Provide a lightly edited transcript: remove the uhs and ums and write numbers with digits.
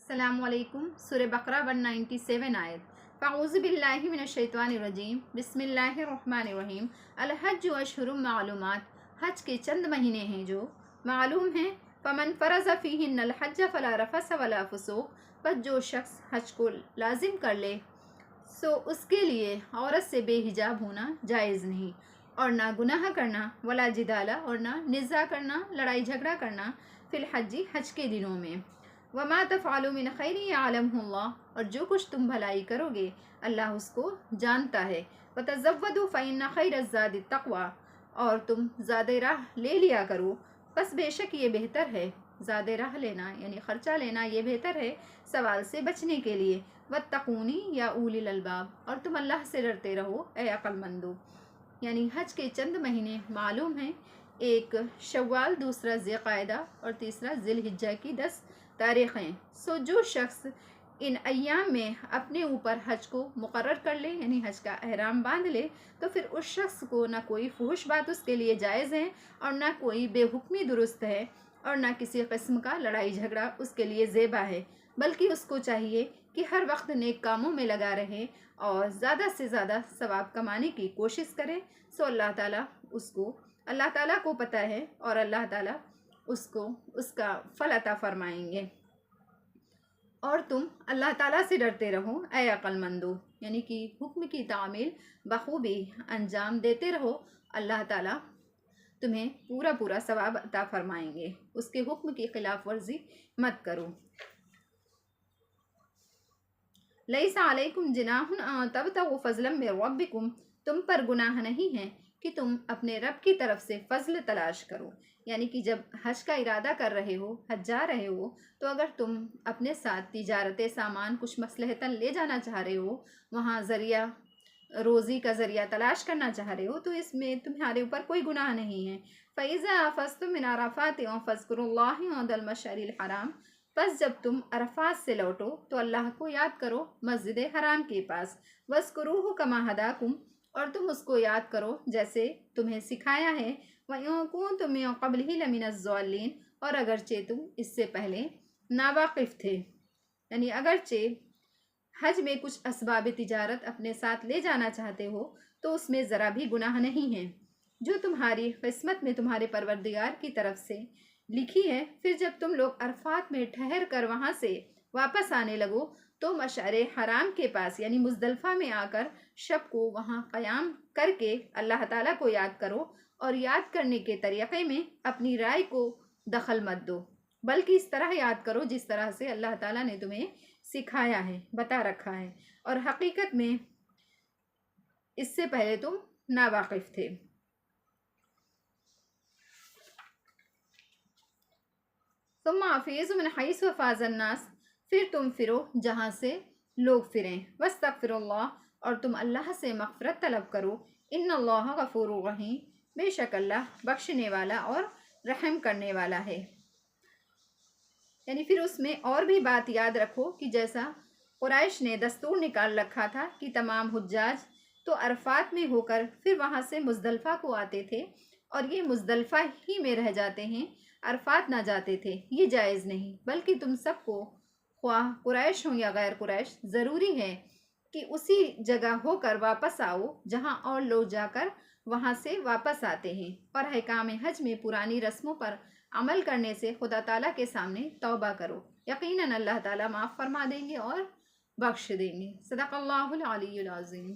السلام علیکم۔ سورہ بقرہ 197 آیت۔ فاعوذ باللہ من الشیطان الرجیم، بسم اللہ الرحمن الرحیم۔ الحج اشہر معلومات، حج کے چند مہینے ہیں جو معلوم ہیں۔ فمن فرض فیہن الحج فلا رفث ولا فسوق، پس جو شخص حج کو لازم کر لے سو اس کے لیے عورت سے بے حجاب ہونا جائز نہیں، اور نہ گناہ کرنا، ولا جدالہ، اور نہ نزاع کرنا، لڑائی جھگڑا کرنا، فی الحج، حج کے دنوں میں۔ وما تفعلوا من خیر یعلمہ اللہ، اور جو کچھ تم بھلائی کرو گے اللہ اس کو جانتا ہے۔ وتزودوا فإن خیر الزاد التقوی، اور تم زاد راہ لے لیا کرو، پس بے شک یہ بہتر ہے، زاد راہ لینا یعنی خرچہ لینا یہ بہتر ہے سوال سے بچنے کے لیے۔ واتقونی یا اولی الالباب، اور تم اللہ سے ڈرتے رہو اے عقل مندو۔ یعنی حج کے چند مہینے معلوم ہیں، ایک شوال، دوسرا ذی قعدہ اور تیسرا ذی الحجہ کی 10 تاریخیں۔ سو جو شخص ان ایام میں اپنے اوپر حج کو مقرر کر لے یعنی حج کا احرام باندھ لے تو پھر اس شخص کو نہ کوئی فحش بات اس کے لیے جائز ہے، اور نہ کوئی بے حکمی درست ہے، اور نہ کسی قسم کا لڑائی جھگڑا اس کے لیے زیبا ہے، بلکہ اس کو چاہیے کہ ہر وقت نیک کاموں میں لگا رہے اور زیادہ سے زیادہ ثواب کمانے کی کوشش کرے۔ سو اللہ تعالیٰ کو پتہ ہے، اور اللہ تعالیٰ اس کو اس کا پھل عطا فرمائیں گے۔ اور تم اللہ تعالیٰ سے ڈرتے رہو اے عقل مندو، یعنی کہ حکم کی تعمیل بخوبی انجام دیتے رہو، اللہ تعالیٰ تمہیں پورا ثواب عطا فرمائیں گے۔ اس کے حکم کی خلاف ورزی مت کرو۔ لیس علیکم جناح ان تبتغوا فضلا من ربکم، تم پر گناہ نہیں ہے کہ تم اپنے رب کی طرف سے فضل تلاش کرو، یعنی کہ جب حج کا ارادہ کر رہے ہو، حج جا رہے ہو، تو اگر تم اپنے ساتھ تجارت سامان کچھ مصلحتاً لے جانا چاہ رہے ہو، وہاں ذریعہ روزی کا ذریعہ تلاش کرنا چاہ رہے ہو، تو اس میں تمہارے اوپر کوئی گناہ نہیں ہے۔ فَإِذَا أَفَضْتُم مِّنْ عَرَفَاتٍ فَاذْكُرُوا اللَّهَ عِندَ الْمَشْعَرِ الْحَرَامِ، پس جب تم عرفات سے لوٹو تو اللہ کو یاد کرو مسجد حرام کے پاس۔ وَاذْكُرُوهُ كَمَا هَدَاكُمْ، اور تم اس کو یاد کرو جیسے تمہیں سکھایا ہے۔ وَإِن كُنتُم مِّن قَبْلِهِ لَمِنَ الضَّالِّينَ، اور اگرچہ تم اس سے پہلے ناواقف تھے، یعنی اگرچہ حج میں کچھ اسباب تجارت اپنے ساتھ لے جانا چاہتے ہو تو اس میں ذرا بھی گناہ نہیں ہے، جو تمہاری قسمت میں تمہارے پروردگار کی طرف سے لکھی ہے۔ پھر جب تم لوگ عرفات میں ٹھہر کر وہاں سے واپس آنے لگو تو مشعر حرام کے پاس یعنی مزدلفہ میں آ کر شب کو وہاں قیام کر کے اللہ تعالیٰ کو یاد کرو، اور یاد کرنے کے طریقے میں اپنی رائے کو دخل مت دو، بلکہ اس طرح یاد کرو جس طرح سے اللہ تعالیٰ نے تمہیں سکھایا ہے، بتا رکھا ہے، اور حقیقت میں اس سے پہلے تم ناواقف تھے۔ ثم افیضوا من حیث افاض الناس، پھر تم پھرو جہاں سے لوگ پھریں۔ واستغفروا اللہ، اور تم اللہ سے مغفرت طلب کرو۔ ان اللہ غفور رحیم، بے شک اللہ بخشنے والا اور رحم کرنے والا ہے۔ یعنی پھر اس میں اور بھی بات یاد رکھو کہ جیسا قریش نے دستور نکال رکھا تھا کہ تمام حجاج تو عرفات میں ہو کر پھر وہاں سے مزدلفہ کو آتے تھے، اور یہ مزدلفہ ہی میں رہ جاتے ہیں، عرفات نہ جاتے تھے، یہ جائز نہیں، بلکہ تم سب کو خواہ قریش ہوں یا غیر قریش ضروری ہے کہ اسی جگہ ہو کر واپس آؤ جہاں اور لوگ جا کر وہاں سے واپس آتے ہیں، اور احکام حج میں پرانی رسموں پر عمل کرنے سے خدا تعالیٰ کے سامنے توبہ کرو، یقیناً اللہ تعالیٰ معاف فرما دیں گے اور بخش دیں گے۔ صدق اللہ العلی العظیم۔